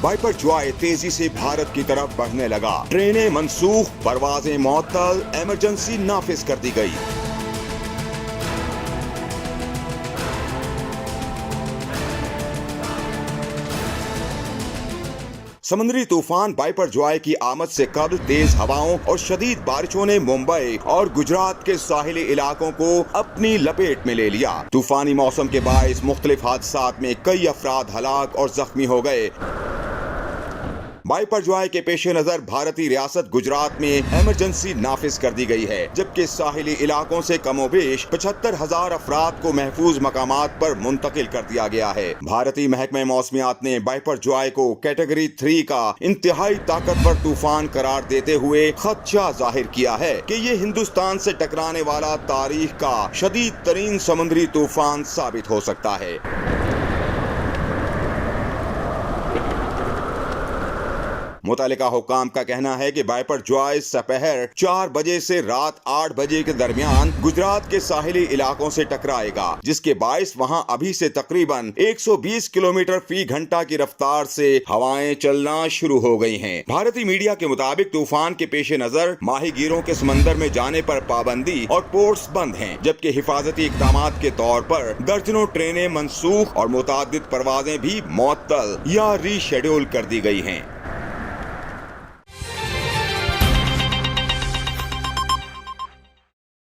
Wiper Joy तेजी से भारत की तरफ बढ़ने लगा। ट्रेनें मनसूख, परवाजें मुअत्तल, इमरजेंसी नाफिज कर दी गई। समुद्री तूफान वाइपर जॉय की आमद से कबल तेज हवाओं और शदीद बारिशों ने मुंबई और गुजरात के साहिली इलाकों को अपनी लपेट में ले लिया। तूफानी मौसम के बायस मुख्तलिफ हादसात में कई अफराद हलाक और जख्मी हो गए। वाइपर जॉय के पेश नजर भारतीय रियासत गुजरात में इमरजेंसी नाफिज कर दी गई है, जबकि साहिली इलाकों से कमोबेश 75,000 अफराद को महफूज मकामात पर मुंतकिल कर दिया गया है। भारतीय महकमे मौसमियात ने वाइपर जॉय को कैटेगरी 3 का इंतहाई ताकतवर तूफान करार देते हुए खदशा जाहिर किया है कि ये हिंदुस्तान से टकराने वाला तारीख का शदीद तरीन समुद्री तूफान साबित हो सकता है। मुतल्लिका हुक्काम का कहना है कि वाइपर जॉय सपहर 4 बजे से रात 8 बजे के दरमियान गुजरात के साहिली इलाकों से टकराएगा, जिसके बायस वहां अभी से तकरीबन 120 किलोमीटर फी घंटा की रफ्तार से हवाएं चलना शुरू हो गई हैं। भारतीय मीडिया के मुताबिक तूफान के पेश नजर माहीगीरों के समंदर में जाने पर पाबंदी और पोर्ट्स बंद हैं, जबकि हिफाजती इक़दामात के तौर पर दर्जनों ट्रेनें मनसूख और मुतादिद परवाजें भी मुअत्तल या रीशेड्यूल कर दी गई हैं।